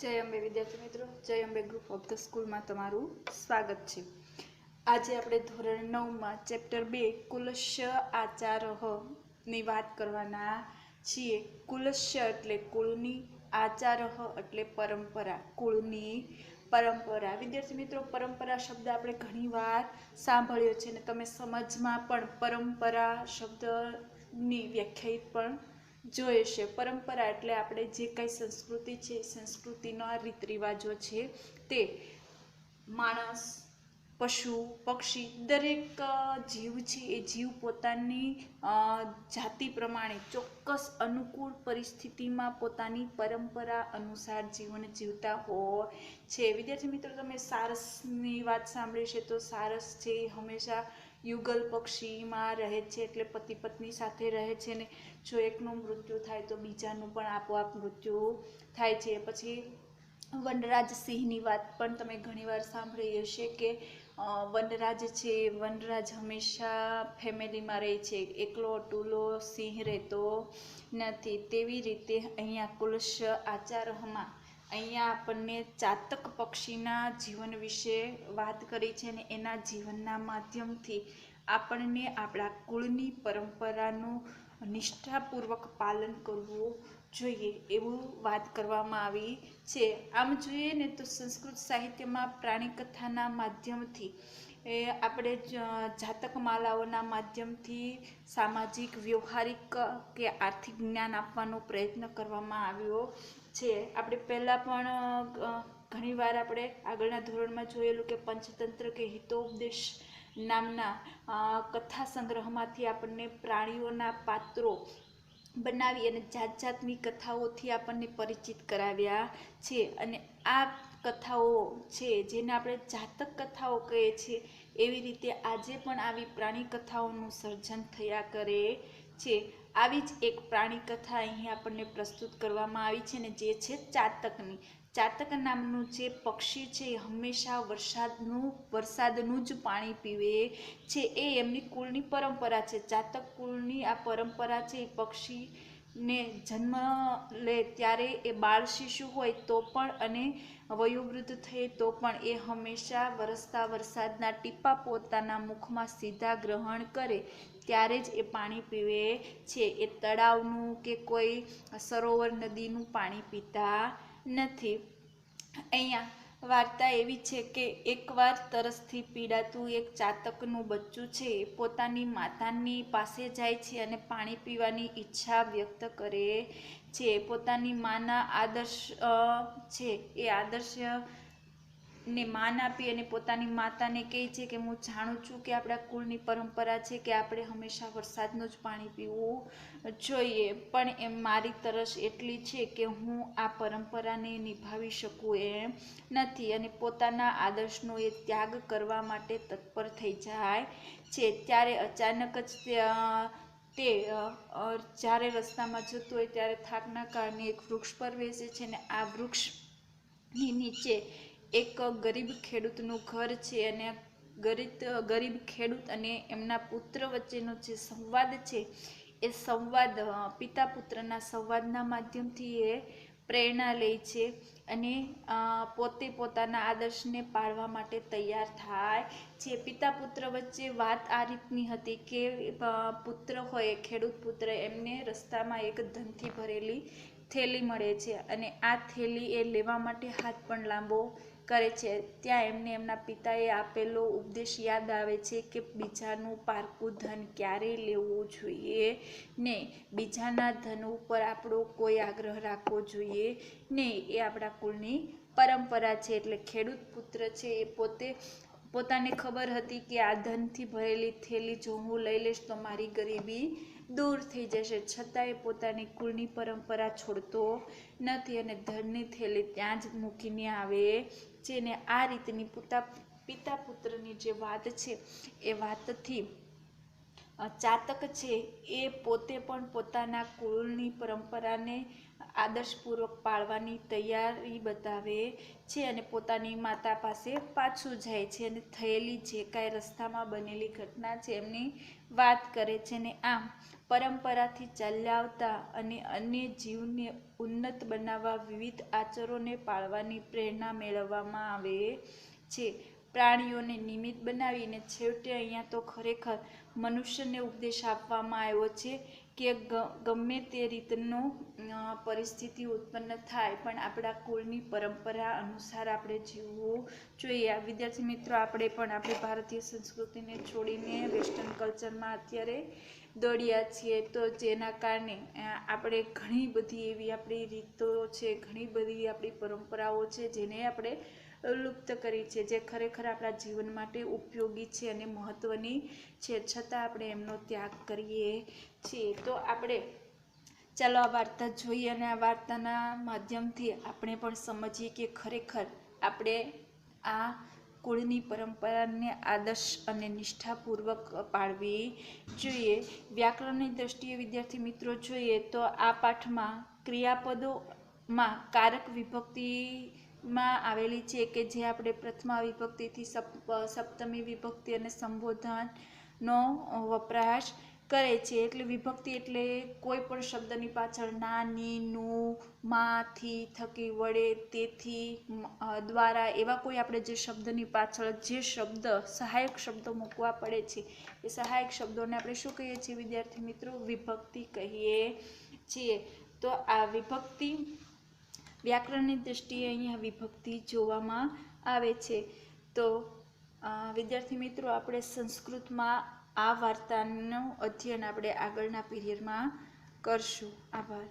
जय अंबे विद्यार्थी मित्रों, जय Ambe group of the school में तमारू स्वागत है। आज આપણે ધોરણ 9 માં ચેપ્ટર 2 કુલસ્ય આચારઃ ની વાત કરવાના છીએ। કુલસ્ય એટલે કુળની, આચારઃ એટલે પરંપરા, કુળની પરંપરા। વિદ્યાર્થી મિત્રો, પરંપરા શબ્દ આપણે ઘણીવાર સાંભળ્યો છે અને તમે સમજમાં પણ પરંપરા શબ્દની વ્યાખ્યાયિત પણ જોઈએ છે। પરંપરા એટલે આપણે જે કઈ સંસ્કૃતિ છે, સંસ્કૃતિના રીત રિવાજો છે તે માણસ, પશુ, પક્ષી દરેક જીવ છે એ જીવ પોતાની જાતિ પ્રમાણે ચોક્કસ અનુકૂળ પરિસ્થિતિમાં પોતાની પરંપરા અનુસાર જીવન જીવતા હોય છે। વિદ્યાર્થી મિત્રો, તમે સારસની વાત સાંભળી છે તો સારસ છે હંમેશા યુગલ પક્ષીમાં રહે છે, એટલે પતિ પત્ની સાથે રહે છે ને જો એકનું મૃત્યુ થાય તો બીજાનું પણ આપોઆપ મૃત્યુ થાય છે। પછી વનરાજ સિંહની વાત પણ તમે ઘણીવાર સાંભળી હશે કે વનરાજ છે, વનરાજ હંમેશા ફેમિલીમાં રહે છે, એકલો અટુલો સિંહ રહેતો નથી। તેવી રીતે અહીંયા કુલસ્ય આચારઃમાં અહીંયા આપણને ચાતક પક્ષીના જીવન વિશે વાત કરી છે અને એના જીવનના માધ્યમથી આપણને આપણા કુળની પરંપરાનું નિષ્ઠાપૂર્વક પાલન કરવું જોઈએ એવું વાત કરવામાં આવી છે। આમ જોઈએ ને તો સંસ્કૃત સાહિત્યમાં પ્રાણી કથાના માધ્યમથી આપણે જાતક માલાઓના માધ્યમથી સામાજિક, વ્યવહારિક કે આર્થિક જ્ઞાન આપવાનો પ્રયત્ન કરવામાં આવ્યો છે। આપણે પહેલાં પણ ઘણીવાર આપણે આગળના ધોરણમાં જોયેલું કે પંચતંત્ર કે હિતોપદેશ નામના કથા સંગ્રહમાંથી આપણને પ્રાણીઓના પાત્રો બનાવી અને જાત જાતની કથાઓથી આપણને પરિચિત કરાવ્યા છે અને આ કથાઓ છે જેને આપણે જાતક કથાઓ કહીએ છીએ, એવી રીતે આજે પણ આવી પ્રાણી કથાઓનું સર્જન થયા કરે છે। આવી જ એક પ્રાણી કથા અહીં આપણને પ્રસ્તુત કરવામાં આવી છે ને જે છે ચાતકની। ચાતક નામનું જે પક્ષી છે એ હંમેશા વરસાદનું જ પાણી પીવે છે, એ એમની કુળની પરંપરા છે। ચાતક કુળની આ પરંપરા છે એ પક્ષીને જન્મ લે ત્યારે એ બાળ શિશુ હોય તો પણ અને વયોવૃદ્ધ થઈ તો પણ એ હંમેશા વરસતા વરસાદના ટીપા પોતાના મુખમાં સીધા ગ્રહણ કરે ત્યારે જ એ પાણી પીવે છે। એ તળાવનું કે કોઈ સરોવર નદીનું પાણી પીતા નથી। અહીંયા વાર્તા એવી છે કે એકવાર તરસથી પીડાતું એક ચાતકનું બચ્ચું છે એ પોતાની માતાની પાસે જાય છે અને પાણી પીવાની ઈચ્છા વ્યક્ત કરે છે। પોતાની માના આદર્શ છે એ આદર્શને માન આપી અને પોતાની માતાને કહે છે કે હું જાણું છું કે આપણા કુળની પરંપરા છે કે આપણે હંમેશા વરસાદનું જ પાણી પીવું જોઈએ, પણ એમ મારી તરસ એટલી છે કે હું આ પરંપરાને નિભાવી શકું એમ નથી અને પોતાના આદર્શનો એ ત્યાગ કરવા માટે તત્પર થઈ જાય છે। ત્યારે અચાનક જ તે જ્યારે રસ્તામાં જતો હોય ત્યારે થાકના કારણે એક વૃક્ષ પર બેસે છે અને આ વૃક્ષની નીચે એક ગરીબ ખેડૂતનું ઘર છે અને ગરીબ ખેડૂત અને એમના પુત્ર વચ્ચેનો જે સંવાદ છે એ સંવાદ પિતા પુત્રના સંવાદના માધ્યમથી એ પ્રેરણા લે છે અને પોતે પોતાના આદર્શને પાળવા માટે તૈયાર થાય છે। પિતા પુત્ર વચ્ચે વાત આ રીતની હતી કે પુત્ર હોય, ખેડૂત પુત્ર, એમને રસ્તામાં એક ધનથી ભરેલી થેલી મળે છે અને આ થેલી એ લેવા માટે હાથ પણ લાંબો કરે છે। ત્યાં એમને એમના પિતાએ આપેલો ઉપદેશ યાદ આવે છે કે બીજાનું પારકું ધન ક્યારેય લેવું જોઈએ ને, બીજાના ધન ઉપર આપણો કોઈ આગ્રહ રાખવો જોઈએ નહીં, એ આપણા કુળની પરંપરા છે। એટલે ખેડૂત પુત્ર છે એ પોતાને ખબર હતી કે આ ધનથી ભરેલી થેલી જો હું લઈ લઈશ તો મારી ગરીબી દૂર થઈ જશે, છતાં એ પોતાની કુળની પરંપરા છોડતો નથી અને ધનની થેલી ત્યાં જ મૂકીને આવે છે ને આ રીતની પિતા પુત્રની જે વાત છે એ વાતથી ચાતક છે એ પોતે પણ પોતાના કુળની પરંપરાને આદર્શપૂર્વક પાળવાની તૈયારી બતાવે છે અને પોતાની માતા પાસે પાછું જાય છે અને થયેલી જે કાંઈ રસ્તામાં બનેલી ઘટના છે એમની વાત કરે છે ને આમ પરંપરાથી ચાલ્યા આવતા અને અન્ય જીવને ઉન્નત બનાવવા વિવિધ આચરોને પાળવાની પ્રેરણા મેળવવામાં આવે છે. પ્રાણીઓને નિમિત્ત બનાવીને છેવટે અહીંયા તો ખરેખર મનુષ્યને ઉપદેશ આપવામાં આવ્યો છે કે ગમે તે રીતનો પરિસ્થિતિ ઉત્પન્ન થાય પણ આપણા કુળની પરંપરા અનુસાર આપણે જીવવું જોઈએ. વિદ્યાર્થી મિત્રો, આપણે પણ આપણી ભારતીય સંસ્કૃતિને છોડીને વેસ્ટર્ન કલ્ચરમાં અત્યારે દોડ્યા છીએ, તો જેના કારણે આપણે ઘણી બધી એવી આપણી રીતો છે, ઘણી બધી આપણી પરંપરાઓ છે જેને આપણે લુપ્ત કરી છે, જે ખરેખર આપણા જીવન માટે ઉપયોગી છે અને મહત્વની છે, છતાં આપણે એમનો ત્યાગ કરીએ છીએ. તો આપણે ચાલો આ વાર્તા જોઈએ અને આ વાર્તાના માધ્યમથી આપણે પણ સમજીએ કે ખરેખર આપણે આ કુળની પરંપરાને આદર્શ અને નિષ્ઠાપૂર્વક પાળવી જોઈએ. વ્યાકરણની દ્રષ્ટિએ વિદ્યાર્થી મિત્રો જોઈએ તો આ પાઠમાં ક્રિયાપદોમાં કારક વિભક્તિમાં આવેલી છે કે જે આપણે પ્રથમા વિભક્તિથી સપ્તમી વિભક્તિ અને સંબોધનનો વપરાશ કરે છે. એટલે વિભક્તિ એટલે કોઈ પણ શબ્દની પાછળ ના, ની, નું, માં, થી, થકી, વડે, તેથી, દ્વારા એવા કોઈ આપણે જે શબ્દની પાછળ જે શબ્દ સહાયક શબ્દો મૂકવા પડે છે એ સહાયક શબ્દોને આપણે શું કહીએ છીએ વિદ્યાર્થી મિત્રો? વિભક્તિ કહીએ છીએ. તો આ વિભક્તિ વ્યાકરણની દ્રષ્ટિએ અહીંયા વિભક્તિ જોવામાં આવે છે. તો વિદ્યાર્થી મિત્રો, આપણે સંસ્કૃતમાં આ વાર્તાનું અધ્યયન આપણે આગળના પીરિયડમાં કરશું. આભાર.